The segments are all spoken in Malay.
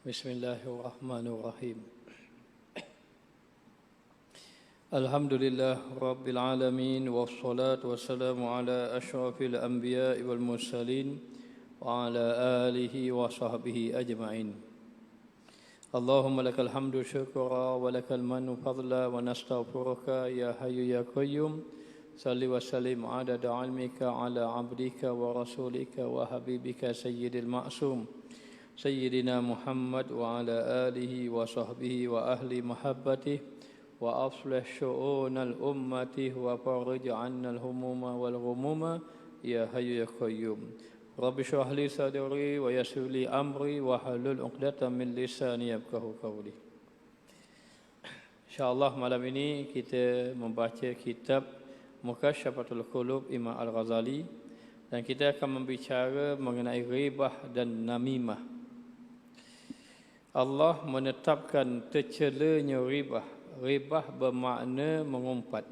Bismillahirrahmanirrahim. Alhamdulillah Rabbil Alamin. Wassalatu wassalamu ala ashrafil anbiya wal mursalin wa ala alihi wa sahbihi ajma'in. Allahumma lakal hamdu syukra wa lakal manu fadla wa nastaghfiruka ya hayyu ya qayyum. Salli wa sallim adada ilmika ala abdika wa rasulika wa habibika sayyidil ma'sum Sayyidina Muhammad wa ala alihi wa sahbihi wa ahli mahabbatih wa aslih syu'unal ummati wa farij 'anna al-humuma wal ghumuma ya hayyu ya qayyum. Rabbi shrah li sadri wa yassir li amri wa halul 'uqdatam min lisani yafqahu qawli. Insyaallah malam ini kita membaca kitab Mukasyafatul Qulub Imam Al-Ghazali dan kita akan membicara mengenai ghibah dan namimah. Allah menetapkan tercelanya ribah. Ribah bermakna mengumpat.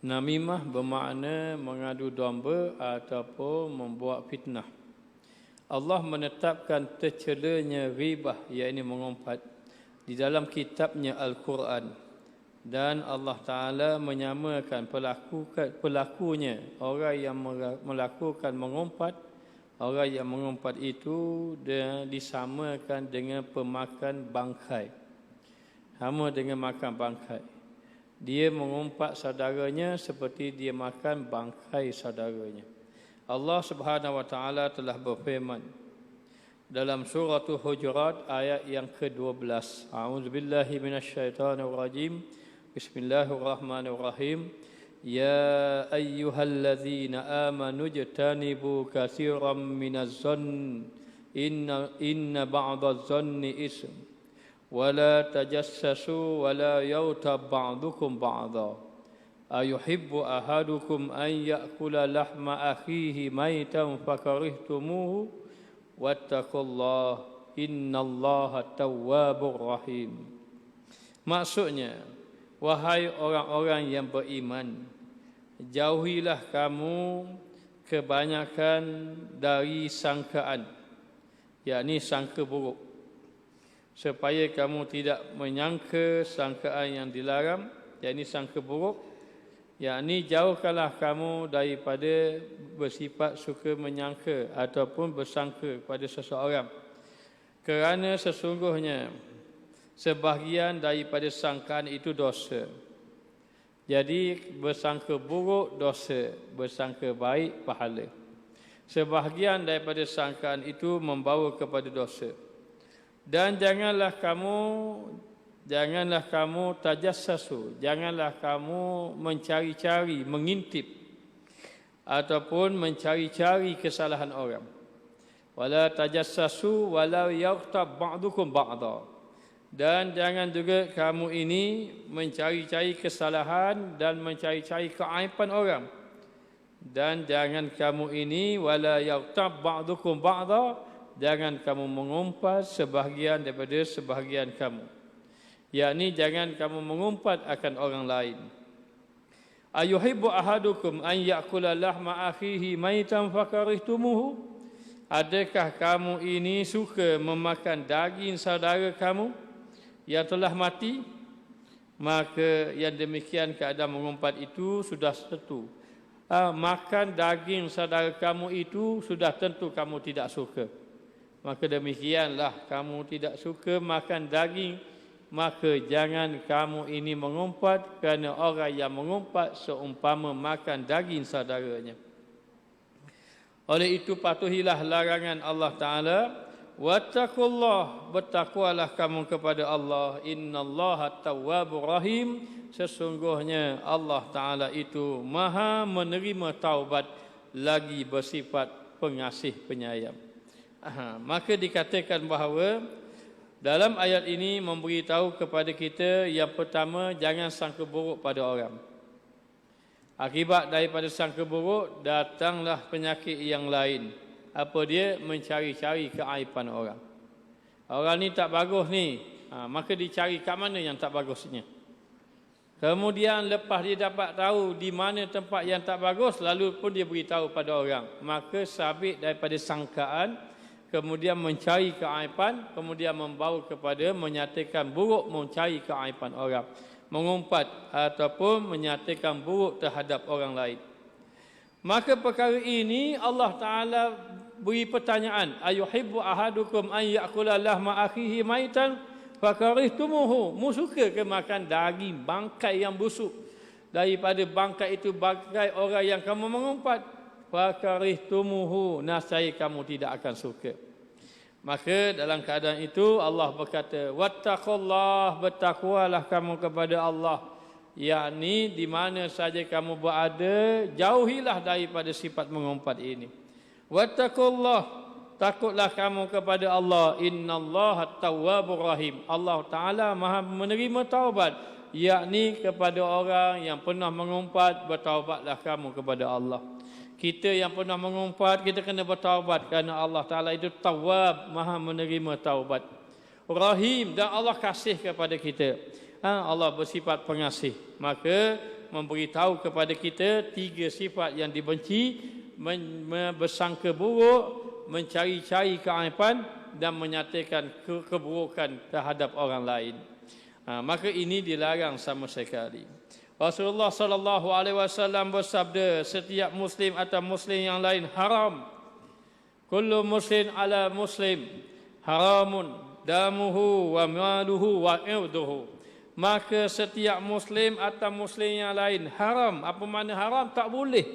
Namimah bermakna mengadu domba ataupun membuat fitnah. Allah menetapkan tercelanya ribah, iaitu mengumpat, di dalam kitabnya Al-Quran. Dan Allah Ta'ala menyamakan pelakunya, orang yang melakukan mengumpat. Orang yang mengumpat itu dia disamakan dengan pemakan bangkai. Sama dengan makan bangkai. Dia mengumpat saudaranya seperti dia makan bangkai saudaranya. Allah Subhanahu wa taala telah berfirman dalam surah Hujurat ayat yang ke-12. A'udzubillahi minasyaitonirrajim. Bismillahirrahmanirrahim. Ya ayyuhalladzina amanu jtanibu katsiran minaz-zanni inna ba'daz-zanni ism wa la tajassasu wa la yaghtab ba'dukum ba'dha ayuhibbu ahadukum an ya'kula lahma akhihi maytan fakarihtumuhu wattaqullaha innallaha tawwabur rahim. Maksudnya, wahai orang-orang yang beriman, jauhilah kamu kebanyakan dari sangkaan, yakni sangka buruk, supaya kamu tidak menyangka sangkaan yang dilarang, yakni sangka buruk, yakni jauhkanlah kamu daripada bersifat suka menyangka ataupun bersangka pada seseorang, kerana sesungguhnya sebahagian daripada sangkaan itu dosa. Jadi bersangka buruk dosa, bersangka baik pahala. Sebahagian daripada sangkaan itu membawa kepada dosa. Dan janganlah kamu tajassasu, janganlah kamu mencari-cari, mengintip ataupun mencari-cari kesalahan orang. Wala tajassasu wala yaghtab ba'dukum ba'dha. Dan jangan juga kamu ini mencari-cari kesalahan dan mencari-cari keaiban orang. Dan jangan kamu ini wala yaghtab ba'dukum ba'dha, jangan kamu mengumpat sebahagian daripada sebahagian kamu. Yakni jangan kamu mengumpat akan orang lain. Ayuhibbu ahadukum an ya'kula lahma akhihi maitan fakarihtumuhu? Adakah kamu ini suka memakan daging saudara kamu yang telah mati? Maka yang demikian keadaan mengumpat itu sudah tentu. Makan daging saudara kamu itu sudah tentu kamu tidak suka. Maka demikianlah kamu tidak suka makan daging, maka jangan kamu ini mengumpat, kerana orang yang mengumpat seumpama makan daging saudaranya. Oleh itu patuhilah larangan Allah Ta'ala. Wattaqullah, bertakwalah kamu kepada Allah. Innallaha tawwabur rahim, sesungguhnya Allah Ta'ala itu maha menerima taubat lagi bersifat pengasih penyayang. Maka dikatakan bahawa dalam ayat ini memberitahu kepada kita, yang pertama, jangan sangka buruk pada orang. Akibat daripada sangka buruk datanglah penyakit yang lain. Apa dia? Mencari-cari keaiban orang. Orang ni tak bagus ni, maka dicari kat mana yang tak bagusnya. Kemudian lepas dia dapat tahu di mana tempat yang tak bagus, lalu pun dia beritahu pada orang. Maka sabit daripada sangkaan kemudian mencari keaiban, kemudian membawa kepada menyatakan buruk, mencari keaiban orang, mengumpat ataupun menyatakan buruk terhadap orang lain. Maka perkara ini Allah Ta'ala beri pertanyaan, ayuhibbu ahadukum an ya'kula lahma akhihi maitan fakarihtumuhu. Mu suka ke makan daging bangkai yang busuk? Daripada bangkai itu bangkai orang yang kamu mengumpat. Fakarihtumuhu, nasai kamu tidak akan suka. Maka dalam keadaan itu Allah berkata, wattaqullah, bertakwalah kamu kepada Allah. Yakni di mana saja kamu berada, jauhilah daripada sifat mengumpat ini. Wattaqullah, takutlah kamu kepada Allah. Innallaha tawwabur rahim. Allah Ta'ala Maha menerima taubat, yakni kepada orang yang pernah mengumpat, bertaubatlah kamu kepada Allah. Kita yang pernah mengumpat, kita kena bertaubat kerana Allah Ta'ala itu Tawwab, Maha menerima taubat. Rahim, dan Allah kasih kepada kita. Allah bersifat pengasih. Maka memberitahu kepada kita 3 sifat yang dibenci, bersangka buruk, mencari-cari keaiban dan menyatakan keburukan terhadap orang lain. Maka ini dilarang sama sekali. Rasulullah sallallahu alaihi wasallam bersabda, setiap muslim atau muslim yang lain haram. Kullu muslim ala muslim haramun damuhu wa maluhu wa irduhu. Maka setiap muslim atau muslim yang lain haram. Apa makna haram? Tak boleh.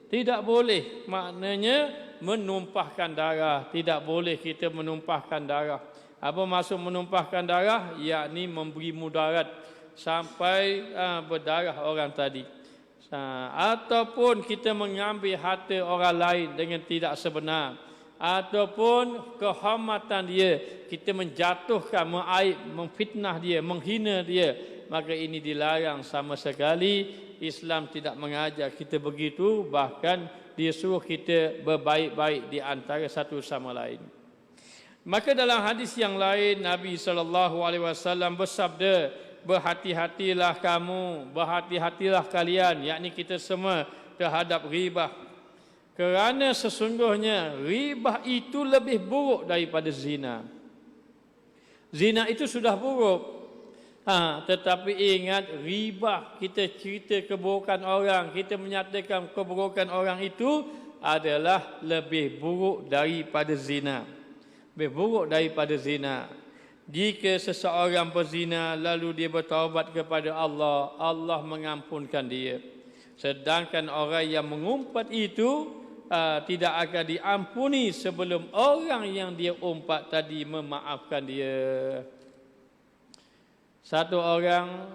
Tidak boleh. Maknanya menumpahkan darah. Tidak boleh kita menumpahkan darah. Apa maksud menumpahkan darah? Yakni memberi mudarat sampai berdarah orang tadi. Ataupun kita mengambil harta orang lain dengan tidak sebenar. Ataupun kehormatan dia, kita menjatuhkan, mengaib, memfitnah dia, menghina dia. Maka ini dilarang sama sekali. Islam tidak mengajar kita begitu. Bahkan dia suruh kita berbaik-baik di antara satu sama lain. Maka dalam hadis yang lain, Nabi SAW bersabda, berhati-hatilah kamu, berhati-hatilah kalian, yakni kita semua, terhadap ribah. Kerana sesungguhnya ribah itu lebih buruk daripada zina. Zina itu sudah buruk. Tetapi ingat, ribah, kita cerita keburukan orang, kita menyatakan keburukan orang itu adalah lebih buruk daripada zina. Lebih buruk daripada zina. Jika seseorang berzina lalu dia bertaubat kepada Allah, Allah mengampunkan dia. Sedangkan orang yang mengumpat itu tidak akan diampuni sebelum orang yang dia umpat tadi memaafkan dia. Satu orang,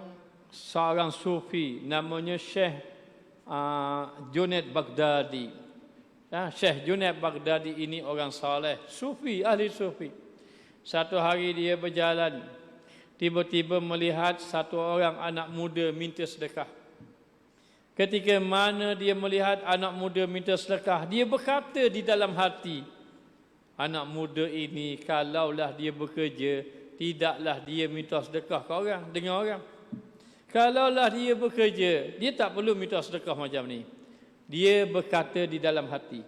seorang sufi namanya Syekh Junaid Baghdadi. Syekh Junaid Baghdadi ini orang saleh, sufi, ahli sufi. Satu hari dia berjalan, tiba-tiba melihat satu orang anak muda minta sedekah. Ketika mana dia melihat anak muda minta sedekah, dia berkata di dalam hati, anak muda ini kalaulah dia bekerja, tidaklah dia minta sedekah ke orang, dengan orang. Kalaulah dia bekerja, dia tak perlu minta sedekah macam ni. Dia berkata di dalam hati.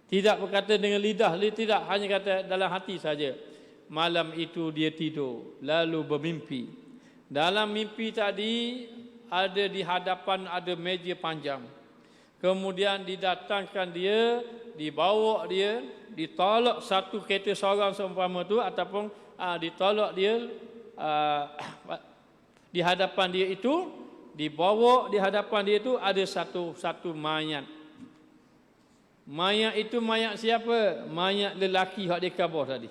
Tidak berkata dengan lidah, tidak, hanya kata dalam hati saja. Malam itu dia tidur, lalu bermimpi. Dalam mimpi tadi, ada di hadapan ada meja panjang. Kemudian didatangkan dia, dibawa dia, ditolak satu kereta seorang seumpama tu, ataupun ditolak dia di hadapan dia itu, dibawa di hadapan dia itu ada satu mayat. Mayat itu mayat siapa? Mayat lelaki yang dia kabur tadi.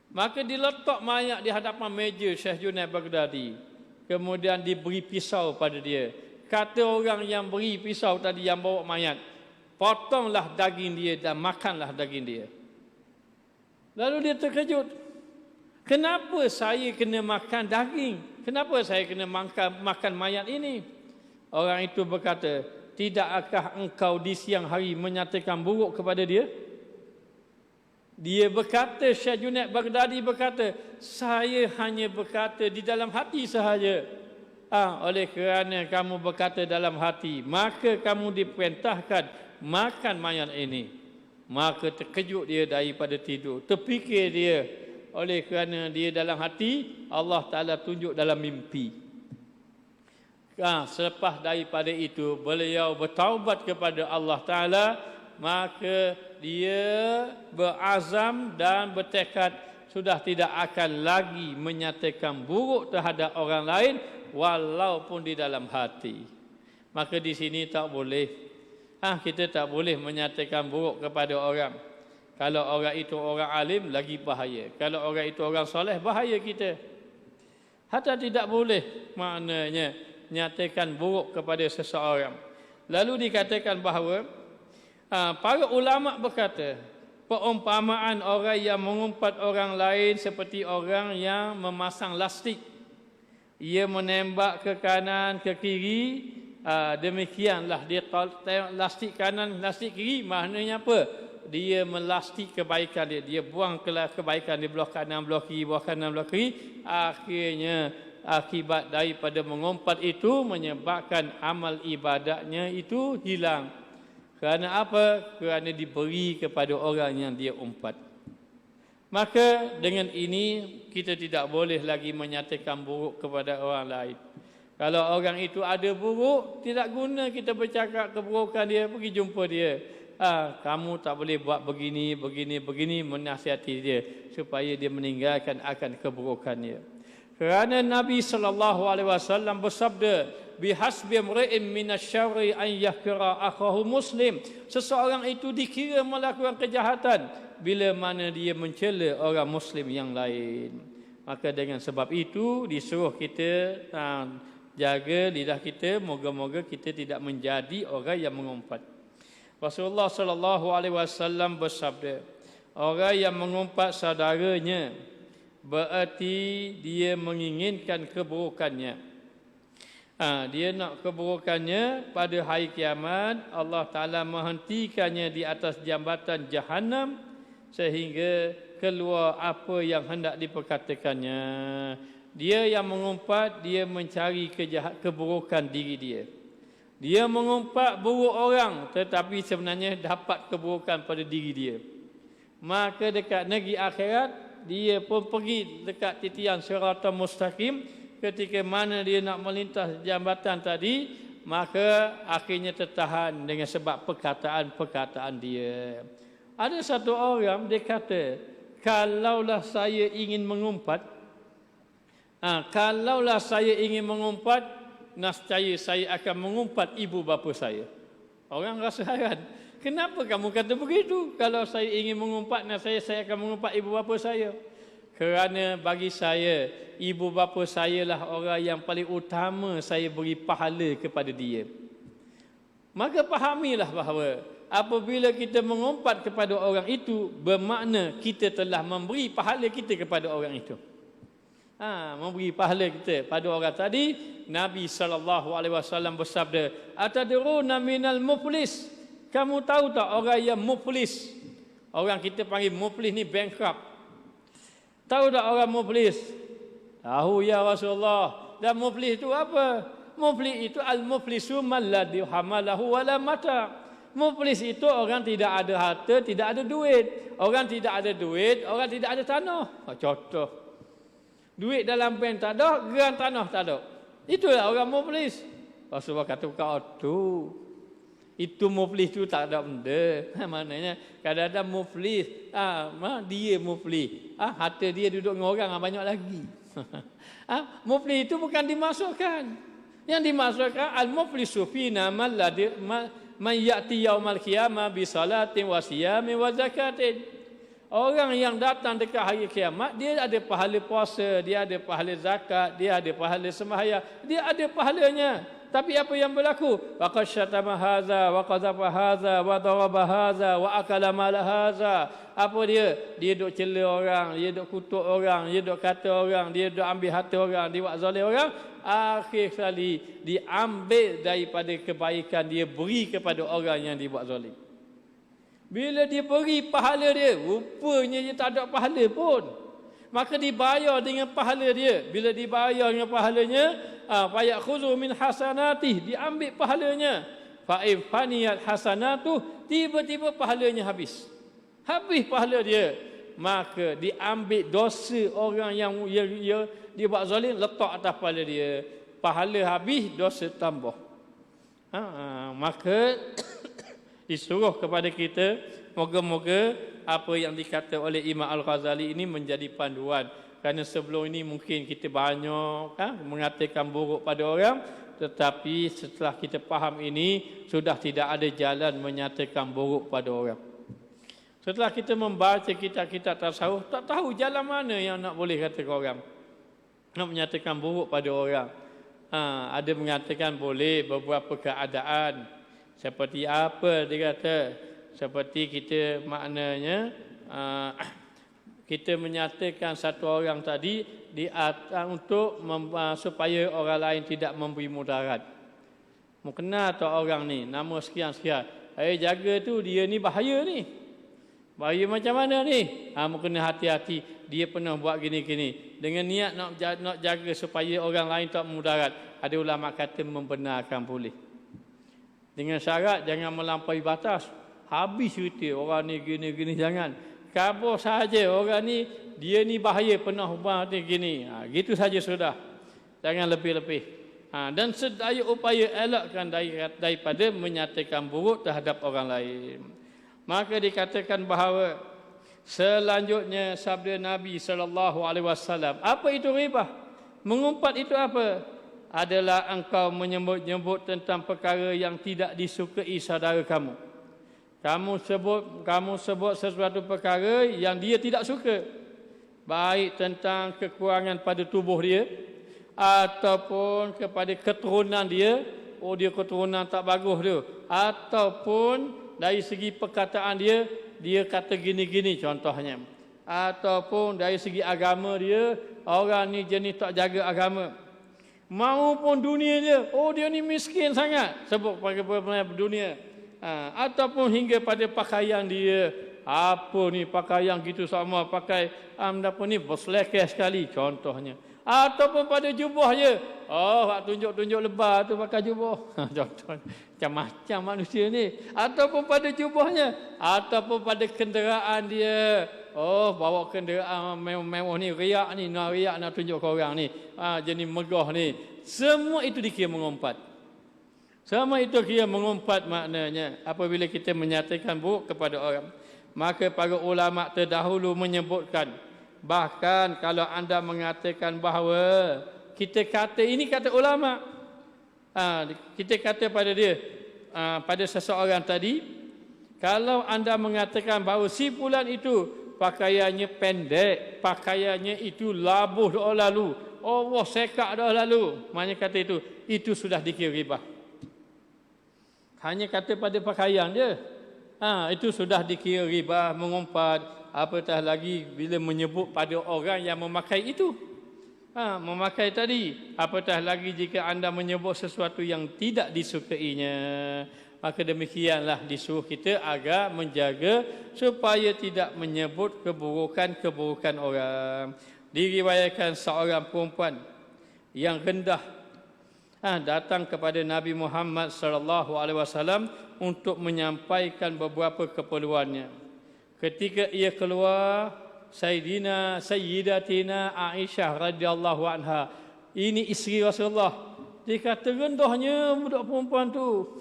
Maka diletak mayat di hadapan meja Syekh Junaid Baghdadi. Kemudian diberi pisau pada dia. Kata orang yang beri pisau tadi yang bawa mayat, potonglah daging dia dan makanlah daging dia. Lalu dia terkejut. Kenapa saya kena makan daging? Kenapa saya kena makan mayat ini? Orang itu berkata, tidakkah engkau di siang hari menyatakan buruk kepada dia? Dia berkata, Syekh Junaid Baghdadi berkata, saya hanya berkata di dalam hati sahaja. Oleh kerana kamu berkata dalam hati, maka kamu diperintahkan makan mayat ini. maka terkejut dia daripada tidur. Terfikir dia, oleh kerana dia dalam hati, Allah Ta'ala tunjuk dalam mimpi. Selepas daripada itu, beliau bertaubat kepada Allah Ta'ala, maka dia berazam dan bertekad sudah tidak akan lagi menyatakan buruk terhadap orang lain walaupun di dalam hati. Maka di sini tak boleh. Kita tak boleh menyatakan buruk kepada orang. Kalau orang itu orang alim, lagi bahaya. Kalau orang itu orang soleh, bahaya kita. Hatta tidak boleh maknanya nyatakan buruk kepada seseorang. Lalu dikatakan bahawa para ulama berkata, perumpamaan orang yang mengumpat orang lain seperti orang yang memasang lastik. Ia menembak ke kanan, ke kiri, demikianlah dia tengok lastik kanan, lastik kiri, maknanya apa? Dia melastik kebaikan dia. Dia buang kebaikan di belah kanan, belah kiri, belah kanan, belah kiri. Akhirnya akibat daripada mengumpat itu menyebabkan amal ibadahnya itu hilang. Kerana apa? Kerana diberi kepada orang yang dia umpat. Maka dengan ini kita tidak boleh lagi menyatakan buruk kepada orang lain. Kalau orang itu ada buruk, tidak guna kita bercakap keburukan dia, pergi jumpa dia. Kamu tak boleh buat begini, begini, begini, menasihati dia supaya dia meninggalkan akan keburukannya. Kerana Nabi SAW bersabda, bihasbi imri'in minasyarri an yahkira akhahu muslim. Seseorang itu dikira melakukan kejahatan bila mana dia mencela orang muslim yang lain. Maka dengan sebab itu disuruh kita jaga lidah kita, moga-moga kita tidak menjadi orang yang mengumpat. Rasulullah SAW bersabda, orang yang mengumpat saudaranya berarti dia menginginkan keburukannya. Dia nak keburukannya, pada hari kiamat Allah Ta'ala menghentikannya di atas jambatan Jahannam sehingga keluar apa yang hendak diperkatakannya. Dia yang mengumpat, dia mencari keburukan diri dia. Dia mengumpat buruk orang, tetapi sebenarnya dapat keburukan pada diri dia. Maka dekat negeri akhirat, dia pun pergi dekat titian siratal mustaqim. Ketika mana dia nak melintas jambatan tadi, maka akhirnya tertahan dengan sebab perkataan-perkataan dia. Ada satu orang, dia kata, kalaulah saya ingin mengumpat, nescaya saya akan mengumpat ibu bapa saya. Orang rasa heran. Kenapa kamu kata begitu? Kalau saya ingin mengumpat, nescaya saya akan mengumpat ibu bapa saya. Kerana bagi saya, ibu bapa saya lah orang yang paling utama saya beri pahala kepada dia. Maka fahamilah bahawa apabila kita mengumpat kepada orang itu, bermakna kita telah memberi pahala kita kepada orang itu. Memberi pahala kita pada orang tadi. Nabi SAW bersabda, atadruna minal muflis. Kamu tahu tak orang yang muflis? Orang kita panggil muflis ni bankrupt. Tahu tak orang muflis? Tahu ya Rasulullah. Dan muflis itu apa? Muflis itu al-muflisu man la dirhamalahu wala mata. Muflis itu orang tidak ada harta, tidak ada duit. Orang tidak ada duit, orang tidak ada tanah. Contoh. Duit dalam bank tak ada, geran tanah tak ada. Itulah orang muflis. Rasulullah kata, itu muflis tu tak ada benda. Maknanya kadang-kadang muflis, dia muflis. Harta dia duduk dengan orang banyak lagi. Muflis itu bukan dimasukkan. Yang dimasukkan al-muflisu fina man ya'ti yaumal qiyamah bi salatin wa siyamin wa zakatin. Orang yang datang dekat hari kiamat, dia ada pahala puasa, dia ada pahala zakat, dia ada pahala sembahyang, dia ada pahalanya. Tapi apa yang berlaku? Waqad syatama haza, wa qadhafa haza, wa daraba haza, wa akala mala haza. Apa dia? Dia duk cela orang, dia duk kutuk orang, dia duk kata orang, dia duk ambil harta orang, dia buat zalim orang. Akhir sekali diambil daripada kebaikan dia, beri kepada orang yang dibuat zalim. Bila dia beri pahala dia, rupanya dia tak ada pahala pun. Maka dibayar dengan pahala dia. Bila dibayar dengan pahalanya, fayakhudhu min hasanatih, diambil pahalanya. Fa in faniyat hasanatuh, tiba-tiba pahalanya habis. habis pahala dia. Maka diambil dosa orang yang dia buat zalim, letak atas kepala dia. Pahala habis, dosa tambah. Maka disuruh kepada kita, moga-moga apa yang dikata oleh Imam Al-Ghazali ini menjadi panduan. Kerana sebelum ini mungkin kita banyak mengatakan buruk pada orang, tetapi setelah kita faham ini, sudah tidak ada jalan menyatakan buruk pada orang. Setelah kita membaca kitab-kitab tasawuf, tak tahu jalan mana yang nak boleh kata ke orang, nak menyatakan buruk pada orang. Ada mengatakan boleh beberapa keadaan. Seperti apa dia kata? Seperti kita maknanya kita menyatakan satu orang tadi untuk supaya orang lain tidak memberi mudarat. Mau kenal tak orang ni, nama sekian-sekian. Jaga tu, dia ni bahaya ni. Bahaya macam mana ni? Mau kena hati-hati. Dia pernah buat gini-gini. Dengan niat nak jaga supaya orang lain tak mudarat. Ada ulama kata membenarkan boleh. Dengan syarat jangan melampaui batas. Habis cerita orang ni gini-gini, jangan. Khabar saja orang ni, dia ni bahaya, pernah buat gini. Gitu saja sudah. Jangan lebih-lebih. Dan sedaya upaya elakkan daripada menyatakan buruk terhadap orang lain. Maka dikatakan bahawa selanjutnya sabda Nabi SAW, apa itu ghibah? Mengumpat itu apa? Adalah engkau menyebut-nyebut tentang perkara yang tidak disukai saudara kamu. Kamu sebut sesuatu perkara yang dia tidak suka. Baik tentang kekurangan pada tubuh dia, ataupun kepada keturunan dia. Oh, dia keturunan tak bagus tu. Ataupun dari segi perkataan dia, dia kata gini-gini contohnya. Ataupun dari segi agama dia, orang ni jenis tak jaga agama. Maupun dunia dia, oh dia ni miskin sangat, sebut pada dunia. Ataupun hingga pada pakaian dia, apa ni pakaian gitu sama, pakai apa ni berselekeh sekali contohnya. Ataupun pada jubah je, tunjuk-tunjuk lebar tu pakai jubah. Contohnya macam-macam manusia ni. Ataupun pada jubahnya, ataupun pada kenderaan dia. Bawa kenderaan mewah ni, riak ni, nak tunjuk ke orang ni. Jenis megah ni. Semua itu dikira mengumpat. Semua itu kira mengumpat maknanya. Apabila kita menyatakan buruk kepada orang. Maka para ulama terdahulu menyebutkan, bahkan kalau anda mengatakan bahawa kita kata, ini kata ulama, kita kata pada dia, pada seseorang tadi, kalau anda mengatakan bahawa si fulan itu pakaiannya pendek, pakaiannya itu labuh dah lalu, Allah sekak dah lalu, maknanya kata itu sudah dikira ghibah. Hanya kata pada pakaian je, itu sudah dikira ghibah, mengumpat. Apatah lagi bila menyebut pada orang yang memakai itu, memakai tadi. Apatah lagi jika anda menyebut sesuatu yang tidak disukainya. Maka demikianlah disuruh kita agar menjaga supaya tidak menyebut keburukan-keburukan orang. Diriwayatkan seorang perempuan yang rendah datang kepada Nabi Muhammad SAW untuk menyampaikan beberapa keperluannya. Ketika ia keluar, Sayyidatina Aisyah radhiyallahu anha, ini isteri Rasulullah, dia kata rendahnya budak perempuan tu.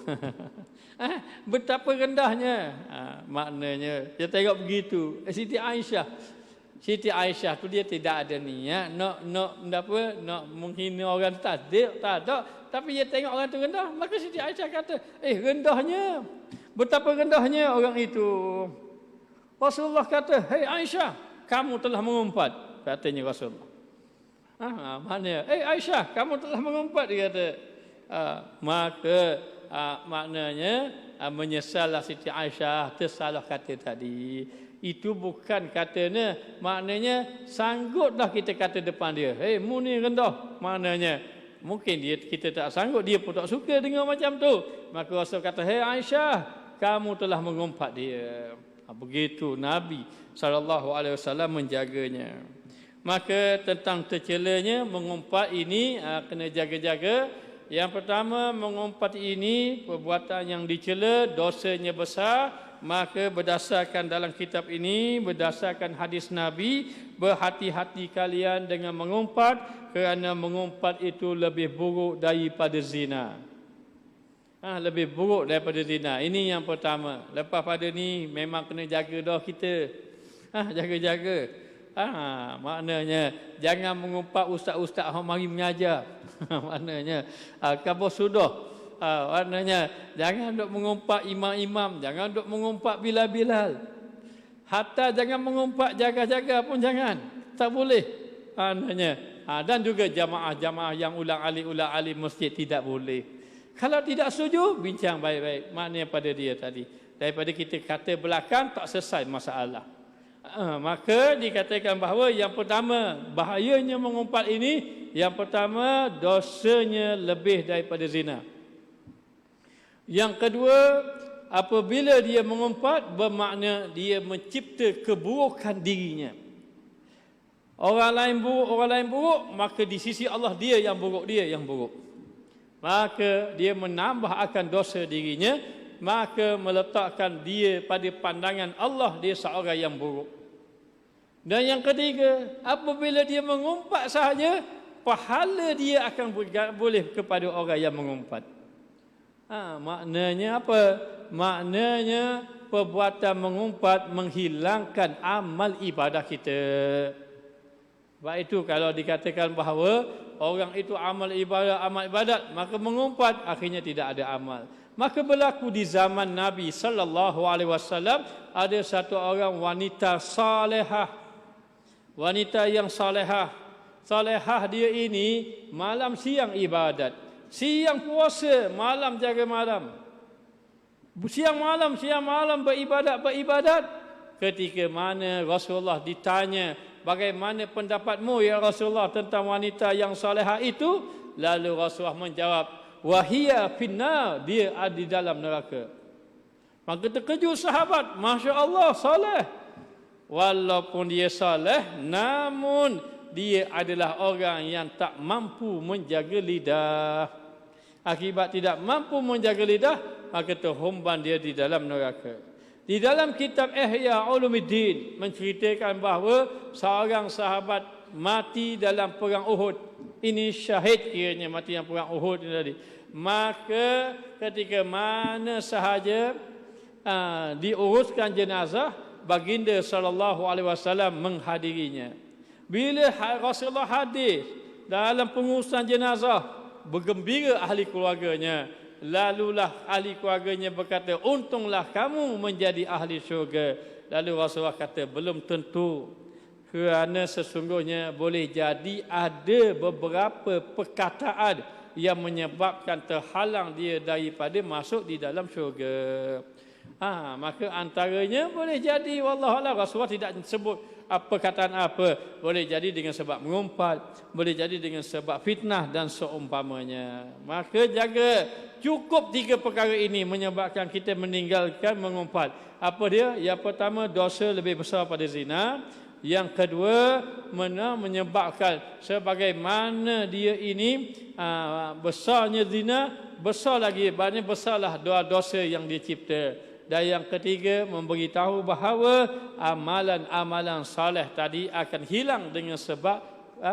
Betapa rendahnya. Maknanya dia tengok begitu. Siti Aisyah tu dia tidak ada niat nak menghina orang, tak ada. Tapi dia tengok orang tu rendah, maka Siti Aisyah kata, rendahnya. Betapa rendahnya orang itu. Rasulullah kata, "Hei Aisyah, kamu telah mengumpat," katanya Rasulullah. Maknanya, Aisyah, kamu telah mengumpat, dia kata. Maka maknanya menyesallah Siti Aisyah tersalah kata tadi. Itu bukan katanya, maknanya sangguplah kita kata depan dia, mu ni rendah. Maknanya mungkin kita tak sanggup, dia pun tak suka dengar macam tu. Maka Rasul kata, "Hei Aisyah, kamu telah mengumpat dia." Begitu Nabi SAW menjaganya. Maka tentang tercelanya mengumpat ini kena jaga-jaga. Yang pertama, mengumpat ini perbuatan yang dicela, dosanya besar. Maka berdasarkan dalam kitab ini, berdasarkan hadis Nabi, berhati-hati kalian dengan mengumpat, kerana mengumpat itu lebih buruk daripada zina. Lebih buruk daripada zina. Ini yang pertama. Lepas pada ni memang kena jaga dah kita. Jaga-jaga. Maknanya jangan mengumpat ustaz-ustaz yang mari mengajar. Maknanya kabar sudah. Maknanya jangan duk mengumpat imam-imam, jangan duk mengumpat bilal-bilal. Hatta jangan mengumpat jaga-jaga pun jangan. Tak boleh. Maknanya dan juga jamaah-jamaah yang ulang alik masjid tidak boleh. Kalau tidak setuju, bincang baik-baik. Maknanya pada dia tadi. Daripada kita kata belakang tak selesai masalah. Maka dikatakan bahawa yang pertama bahayanya mengumpat ini, yang pertama dosanya lebih daripada zina. Yang kedua, apabila dia mengumpat bermakna dia mencipta keburukan dirinya. Orang lain buruk, maka di sisi Allah dia yang buruk. Maka dia menambah akan dosa dirinya, maka meletakkan dia pada pandangan Allah dia seorang yang buruk. Dan yang ketiga, apabila dia mengumpat sahaja, pahala dia akan boleh kepada orang yang mengumpat. Maknanya apa? Maknanya perbuatan mengumpat menghilangkan amal ibadah kita. Sebab itu kalau dikatakan bahawa orang itu amal ibadat, maka mengumpat akhirnya tidak ada amal. Maka berlaku di zaman Nabi sallallahu alaihi wasallam, ada satu orang wanita salehah. Wanita yang salehah. Salehah dia ini malam siang ibadat. Siang puasa, malam jaga malam. Siang malam beribadat. Ketika mana Rasulullah ditanya, bagaimana pendapatmu ya Rasulullah tentang wanita yang salehah itu? Lalu Rasulullah menjawab, wahia finnar, dia ada di dalam neraka. Maka terkejut sahabat, Masya Allah saleh. Walaupun dia saleh, namun dia adalah orang yang tak mampu menjaga lidah. Akibat tidak mampu menjaga lidah, maka terhumban dia di dalam neraka. Di dalam kitab Ihya Ulumuddin menceritakan bahawa seorang sahabat mati dalam perang Uhud. Ini syahid kiranya mati dalam perang Uhud ini tadi. Maka ketika mana sahaja diuruskan jenazah, baginda sallallahu alaihi wasallam menghadirinya. Bila Rasulullah hadir dalam pengurusan jenazah, bergembira ahli keluarganya. Lalulah ahli keluarganya berkata, untunglah kamu menjadi ahli syurga. Lalu Rasulullah kata, belum tentu. Kerana sesungguhnya boleh jadi ada beberapa perkataan yang menyebabkan terhalang dia daripada masuk di dalam syurga. Maka antaranya boleh jadi wallahualam, Rasulullah tidak sebut perkataan apa. Boleh jadi dengan sebab mengumpat, boleh jadi dengan sebab fitnah dan seumpamanya. Maka jaga, cukup 3 perkara ini menyebabkan kita meninggalkan mengumpat. Apa dia? Yang pertama, dosa lebih besar pada zina. Yang kedua, menyebabkan sebagaimana dia ini besarnya zina, besar lagi, banyak besarlah dosa yang dia cipta. Dan yang ketiga, memberitahu bahawa amalan-amalan saleh tadi akan hilang dengan sebab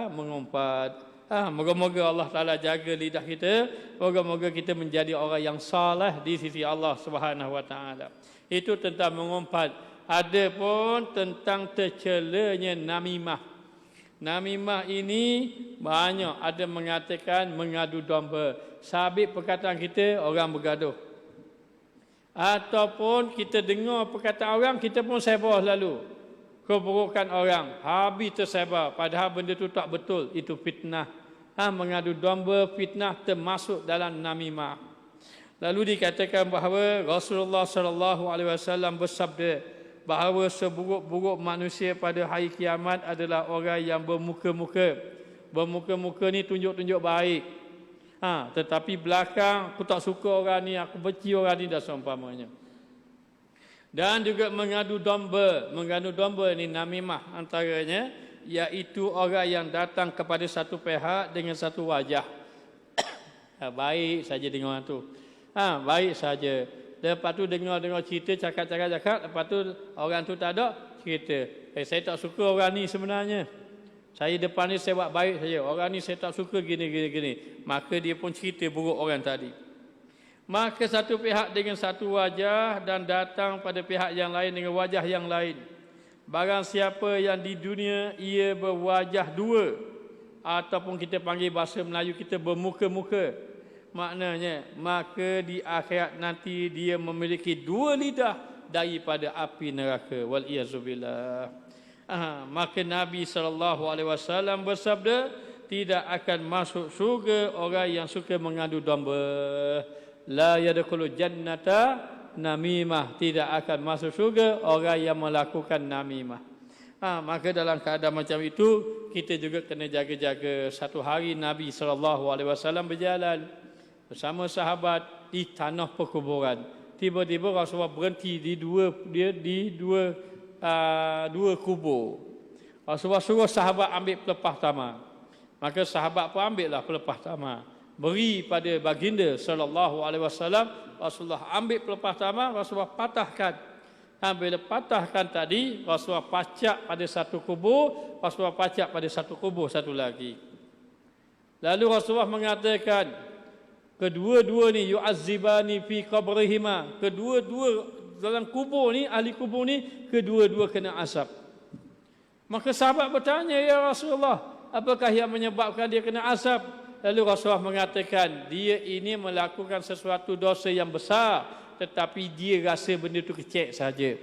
mengumpat. Moga-moga Allah Ta'ala jaga lidah kita. Moga-moga kita menjadi orang yang saleh di sisi Allah Subhanahu Wa Ta'ala. Itu tentang mengumpat. Ada pun tentang tercelanya namimah. Namimah ini banyak. Ada mengatakan mengadu domba. Sabit perkataan kita, orang bergaduh. Ataupun kita dengar perkataan orang, kita pun sebar lalu keburukan orang, habis tersebar, padahal benda itu tak betul. Itu fitnah. Mengadu domba, fitnah termasuk dalam namimah. Lalu dikatakan bahawa Rasulullah sallallahu alaihi wasallam bersabda bahawa seburuk-buruk manusia pada hari kiamat adalah orang yang bermuka-muka. Bermuka-muka ni tunjuk-tunjuk baik. Tetapi belakang, aku tak suka orang ni, aku benci orang ni dan seumpamanya. Dan juga mengadu domba. Mengadu domba ni namimah antaranya, iaitu orang yang datang kepada satu pihak dengan satu wajah. Baik saja dengar tu. Baik saja. Lepas tu dengar cerita, cakap. Lepas tu orang tu tak ada cerita. Saya tak suka orang ni sebenarnya. Saya depan ni saya buat baik saja. Orang ni saya tak suka gini. Maka dia pun cerita buruk orang tadi. Maka satu pihak dengan satu wajah dan datang pada pihak yang lain dengan wajah yang lain. Barang siapa yang di dunia ia berwajah dua, ataupun kita panggil bahasa Melayu kita bermuka-muka, maknanya maka di akhirat nanti dia memiliki dua lidah daripada api neraka. Wal-iyazubillah. Maka Nabi SAW bersabda, tidak akan masuk syurga orang yang suka mengadu domba. La yadkhulu jannata namimah, tidak akan masuk syurga orang yang melakukan namimah. Maka dalam keadaan macam itu kita juga kena jaga-jaga. Satu hari Nabi SAW berjalan bersama sahabat di tanah perkuburan. Tiba-tiba Rasulullah berhenti di dua kubur. Rasulullah suruh sahabat ambil pelepah tamar. Maka sahabat pun ambillah pelepah tamar, beri pada baginda SAW. Rasulullah ambil pelepah tamar, Rasulullah patahkan. Bila patahkan tadi, Rasulullah pacak pada satu kubur, Rasulullah pacak pada satu kubur satu lagi. Lalu Rasulullah mengatakan, kedua-dua ni yu'azzibani fi qabrihima. Kedua-dua dalam kubur ni, ahli kubur ni, kedua-dua kena azab. Maka sahabat bertanya, ya Rasulullah, apakah yang menyebabkan dia kena azab? Lalu Rasulullah mengatakan, dia ini melakukan sesuatu dosa yang besar, tetapi dia rasa benda itu kecil saja.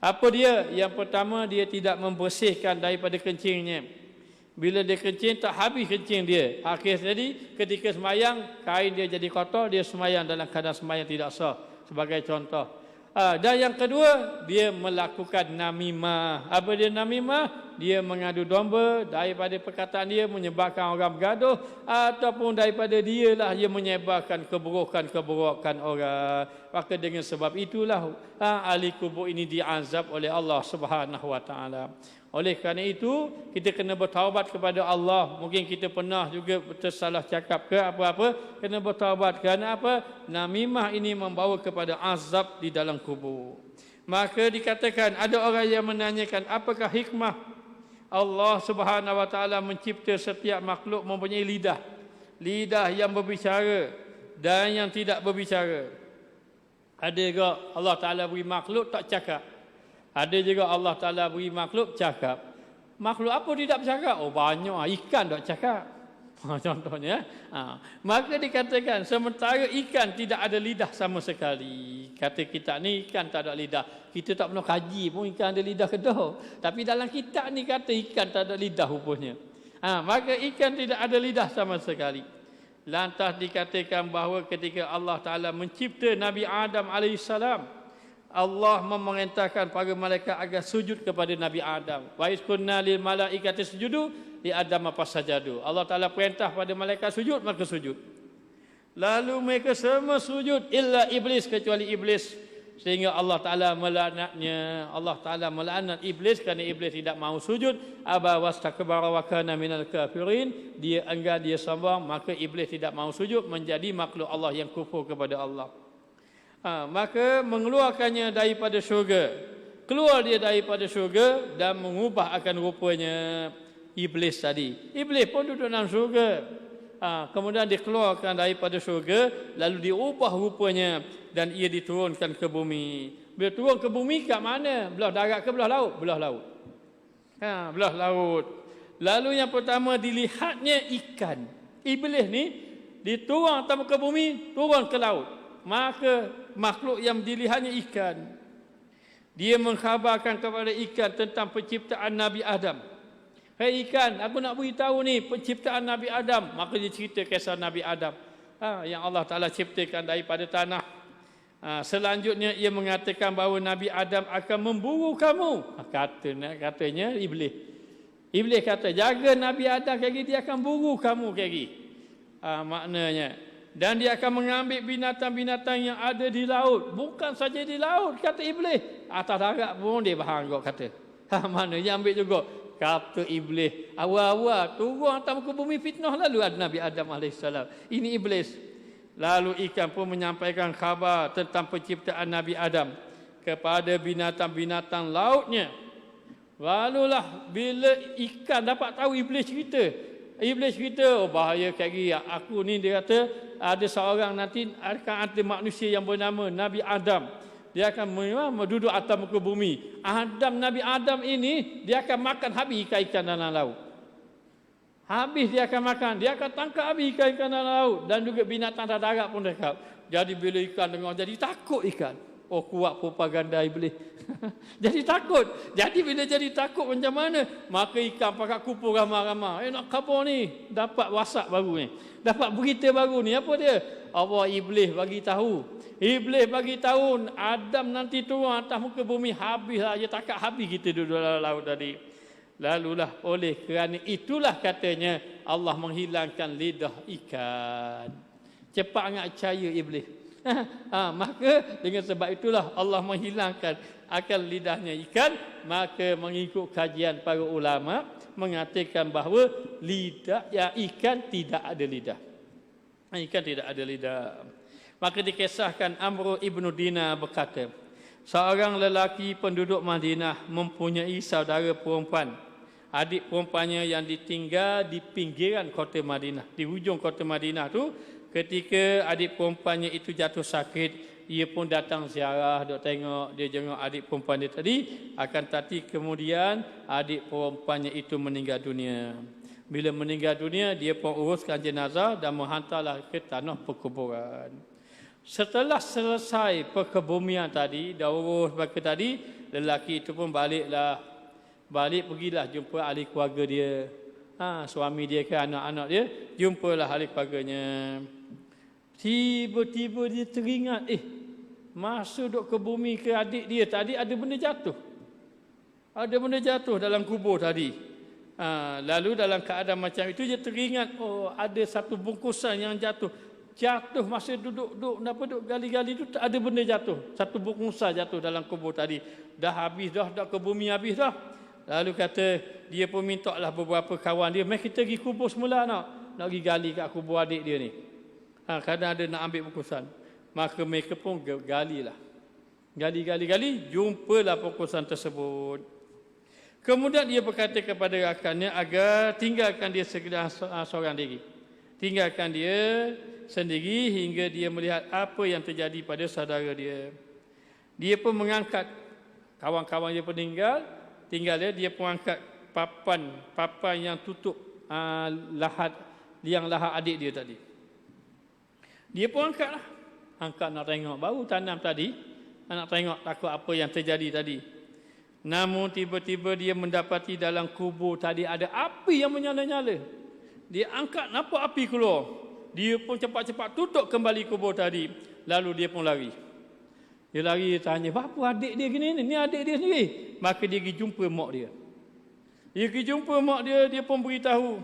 Apa dia? Yang pertama, dia tidak membersihkan daripada kencingnya. Bila dia kencing, tak habis kencing dia. Akhir tadi, ketika semayang, kain dia jadi kotor, dia semayang dalam keadaan semayang tidak sah. Sebagai contoh. Dan yang kedua, dia melakukan namimah. Apa dia namimah? Dia mengadu domba, daripada perkataan dia menyebabkan orang bergaduh, ataupun daripada dialah dia menyebarkan keburukan orang. Maka dengan sebab itulah ahli kubur ini diazab oleh Allah Subhanahu wa taala. Oleh kerana itu, kita kena bertaubat kepada Allah. Mungkin kita pernah juga tersalah cakap ke apa-apa, kena bertaubat. Kerana apa? Namimah ini membawa kepada azab di dalam kubur. Maka dikatakan, ada orang yang menanyakan, apakah hikmah Allah Subhanahu wa taala mencipta setiap makhluk mempunyai lidah. Lidah yang berbicara dan yang tidak berbicara. Ada juga Allah Taala beri makhluk tak cakap. Ada juga Allah Ta'ala beri makhluk cakap. Makhluk apa tidak bercakap? Oh banyak, ikan tak cakap. Contohnya. Maka dikatakan, sementara ikan tidak ada lidah sama sekali. Kata kitab ni, ikan tak ada lidah. Kita tak pernah kaji pun ikan ada lidah ke tak. Tapi dalam kitab ni kata ikan tak ada lidah rupanya. Maka ikan tidak ada lidah sama sekali. Lantas dikatakan bahawa ketika Allah Ta'ala mencipta Nabi Adam AS, Allah memerintahkan para malaikat agar sujud kepada Nabi Adam. Wa iskunna lil malaikati sujudu li Adam fasajadu. Allah Taala perintah pada malaikat sujud, maka sujud. Lalu mereka semua sujud illa iblis, kecuali iblis. Sehingga Allah Taala melaknatnya. Allah Taala melaknat iblis kerana iblis tidak mahu sujud. Aba wastakbara wa kana minal kafirin. Dia enggan, dia sombong, maka iblis tidak mahu sujud, menjadi makhluk Allah yang kufur kepada Allah. Maka mengeluarkannya daripada syurga. Keluar dia daripada syurga dan mengubah akan rupanya iblis tadi. Iblis pun duduk dalam syurga. Kemudian dikeluarkan daripada syurga, lalu diubah rupanya dan ia diturunkan ke bumi. Bila turun ke bumi kat mana? Belah darat ke belah laut? Belah laut. Belah laut. Lalu yang pertama dilihatnya ikan. Iblis ni diturun atas ke bumi, turun ke laut. Maka makhluk yang dilihatnya ikan. Dia mengkhabarkan kepada ikan tentang penciptaan Nabi Adam. Hei ikan, aku nak beritahu ni penciptaan Nabi Adam. Maka dia cerita kisah Nabi Adam yang Allah Ta'ala ciptakan daripada tanah. Selanjutnya ia mengatakan bahawa Nabi Adam akan memburu kamu. Katanya iblis. Iblis kata, jaga Nabi Adam kaki, dia akan buru kamu kaki. Maknanya, dan dia akan mengambil binatang-binatang yang ada di laut. Bukan saja di laut, kata iblis. Atas darat pun dia bahanggok kata. Mana dia ambil juga. Kata iblis, awal-awal turun atas muka bumi fitnah lalu ada Nabi Adam AS. Ini iblis. Lalu ikan pun menyampaikan khabar tentang penciptaan Nabi Adam kepada binatang-binatang lautnya. Lalulah bila ikan dapat tahu iblis cerita. Iblis cerita, oh bahaya kali aku ni, dia kata ada seorang nanti akan ada manusia yang bernama Nabi Adam. Dia akan duduk atas muka bumi. Nabi Adam ini dia akan makan habis ikan-ikan dalam laut. Habis dia akan makan, dia akan tangkap habis ikan-ikan dalam laut dan juga binatang darat pun dekat. Jadi bila ikan dengar jadi takut ikan. Oh kuat propaganda iblis. Jadi takut. Jadi bila jadi takut macam mana? Maka ikan pakat kumpul ramai-ramai. Nak khabar ni, dapat WhatsApp baru ni. Dapat berita baru ni. Apa dia? Allah iblis bagi tahu. Iblis bagi tahu Adam nanti turun atas muka bumi, habislah dia takak habis kita duduk dalam laut tadi. Lalulah oleh kerana itulah katanya Allah menghilangkan lidah ikan. Cepat sangat percaya iblis. Maka dengan sebab itulah Allah menghilangkan akal lidahnya ikan. Maka mengikut kajian para ulama mengatakan bahawa lidah ikan tidak ada lidah. Ikan tidak ada lidah. Maka dikisahkan Amr ibn Dinar berkata, seorang lelaki penduduk Madinah mempunyai saudara perempuan. Adik perempuannya yang ditinggal di pinggiran kota Madinah. Di hujung kota Madinah tu, ketika adik perempuannya itu jatuh sakit, ia pun datang ziarah, duk tengok, dia jenguk adik perempuan dia tadi. Akan tetapi kemudian adik perempuannya itu meninggal dunia. Bila meninggal dunia, dia pun uruskan jenazah dan menghantarlah ke tanah perkuburan. Setelah selesai perkebumian tadi, dah urus baka tadi, lelaki itu pun baliklah. Balik pergilah jumpa ahli keluarga dia. Suami dia ke anak-anak dia, jumpalah ahli keluarganya. Tiba-tiba dia teringat, masa duk ke bumi ke adik dia tadi ada benda jatuh. Ada benda jatuh dalam kubur tadi. Lalu dalam keadaan macam itu dia teringat, oh ada satu bungkusan yang jatuh. Jatuh masa duduk gali-gali itu ada benda jatuh. Satu bungkusan jatuh dalam kubur tadi. Dah habis dah ke bumi habis dah. Lalu kata dia pun minta lah beberapa kawan dia, "Mari kita pergi kubur semula nak pergi gali kat kubur adik dia ni." Kadang ada nak ambil bungkusan. Maka mereka pun galilah. Gali, jumpalah bungkusan tersebut. Kemudian dia berkata kepada rakannya agar tinggalkan dia seorang diri. Tinggalkan dia sendiri hingga dia melihat apa yang terjadi pada saudara dia. Dia pun mengangkat kawan-kawan dia tinggal dia pun angkat papan yang tutup lahat adik dia tadi. Dia pun angkat nak tengok, baru tanam tadi, nak tengok takut apa yang terjadi tadi. Namun tiba-tiba dia mendapati dalam kubur tadi ada api yang menyala-nyala. Dia angkat, nampak api keluar. Dia pun cepat-cepat tutup kembali kubur tadi. Lalu dia pun lari. Dia lari, dia tanya, apa adik dia gini ni? Ni adik dia sendiri. Maka dia pergi jumpa mak dia. Dia pergi jumpa mak dia, dia pun beritahu,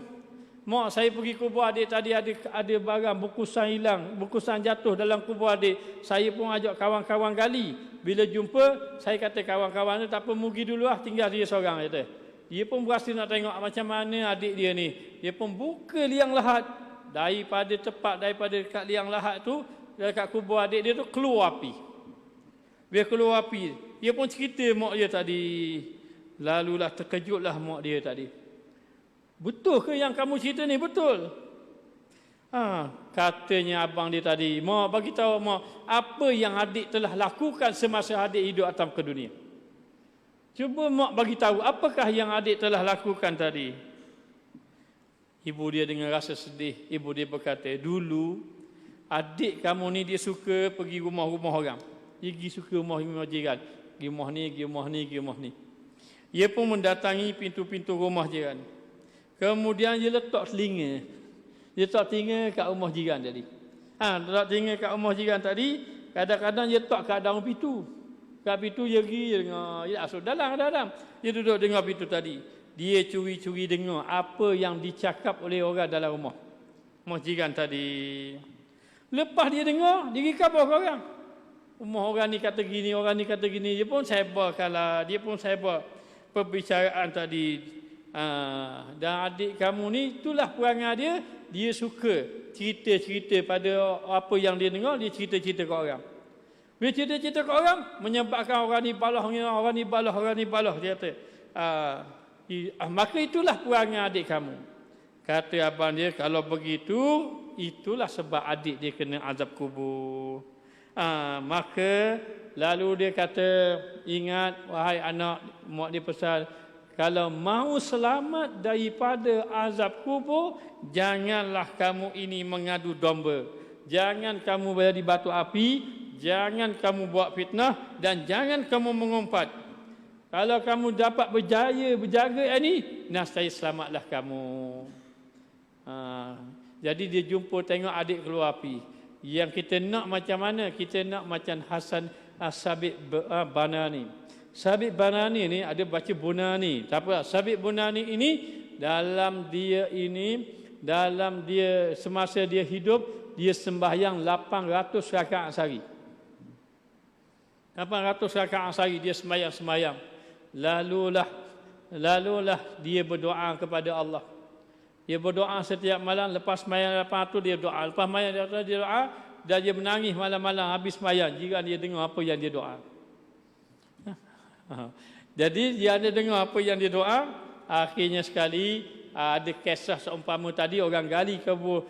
"Mak, saya pergi kubur adik tadi, ada barang bungkusan hilang, bungkusan jatuh dalam kubur adik. Saya pun ajak kawan-kawan gali. Bila jumpa, saya kata kawan-kawan ni, tak apa, mugi dulu lah, tinggal dia seorang." Kata. Dia pun berasa nak tengok macam mana adik dia ni. Dia pun buka liang lahat. Daripada dekat liang lahat tu, dekat kubur adik dia tu, keluar api. Bila keluar api, dia pun cerita mak dia tadi. Lalulah terkejutlah mak dia tadi. "Betul ke yang kamu cerita ni? Betul?" Katanya abang dia tadi, "Mak, bagi tahu mak, apa yang adik telah lakukan semasa adik hidup atas ke dunia. Cuba mak bagi tahu, apakah yang adik telah lakukan tadi?" Ibu dia dengan rasa sedih, ibu dia berkata, "Dulu adik kamu ni dia suka pergi rumah-rumah orang. Dia pergi suka rumah-rumah jiran. Pergi rumah ni. Dia pun mendatangi pintu-pintu rumah jiran. Kemudian dia letak telinga. Dia letak telinga kat rumah jiran tadi. Letak telinga kat rumah jiran tadi, kadang-kadang dia letak kat dalam pintu. Kat pintu dia pergi, dia dengar. Dia asal dalam. Dia duduk dengar pintu tadi. Dia curi-curi dengar apa yang dicakap oleh orang dalam rumah. Rumah jiran tadi. Lepas dia dengar, dia pergi khabar ke orang. Rumah orang ni kata gini, orang ni kata gini. Dia pun sebarkanlah. Dia pun sebar perbicaraan tadi Dan adik kamu ni itulah perangai dia suka cerita-cerita pada apa yang dia dengar, dia cerita-cerita ke orang. Bila cerita-cerita ke orang, menyebabkan orang ni balah, orang ni balah, orang ni balah, dia kata. Maka itulah perangai adik kamu. Kata abang dia, kalau begitu, itulah sebab adik dia kena azab kubur. Maka lalu dia kata, ingat wahai anak, mak dia pesan, kalau mau selamat daripada azab kubur, janganlah kamu ini mengadu domba. Jangan kamu berada di batu api, jangan kamu buat fitnah, dan jangan kamu mengumpat. Kalau kamu dapat berjaga ini, nascaya selamatlah kamu. Jadi dia jumpa tengok adik keluar api. Yang kita nak macam mana? Kita nak macam Hasan Sabit Banani. Sabit Banani ni ada baca Bunani. Tak apa, Sabit Bunani ini dalam dia semasa dia hidup, dia sembahyang 800 rakaat sehari. 800 rakaat sehari dia sembahyang. Lalulah dia berdoa kepada Allah. Dia berdoa setiap malam, lepas sembahyang 800 dia doa. Lepas sembahyang dia doa dan dia menangis malam-malam habis sembahyang jika dia dengar apa yang dia doa. Jadi dia ada dengar apa yang dia doa. Akhirnya sekali ada kisah seumpama tadi orang gali kubur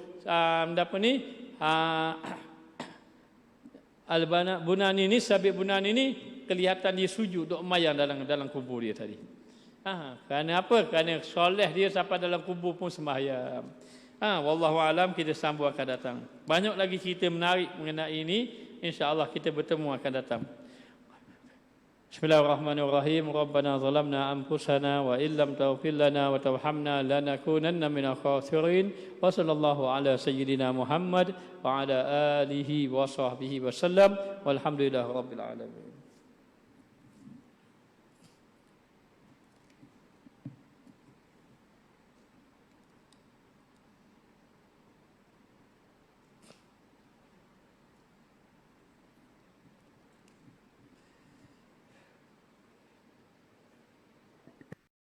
Bunani ni, Sabit Bunani ni kelihatan dia sujud duk mayang dalam kubur dia tadi. Kerana apa? Kerana soleh dia sampai dalam kubur pun sembahyang. Wallahu alam, kita sambung akan datang. Banyak lagi cerita menarik mengenai ini. Insya-Allah kita bertemu akan datang. Bismillahirrahmanirrahim. Rabbana zalamna anfusana wa illam taghfir lana wa tarhamna lanakunanna minal khasirin. Wa sallallahu ala sayyidina Muhammad wa ala alihi wa sahbihi wasallam. Walhamdulillahirabbil alamin.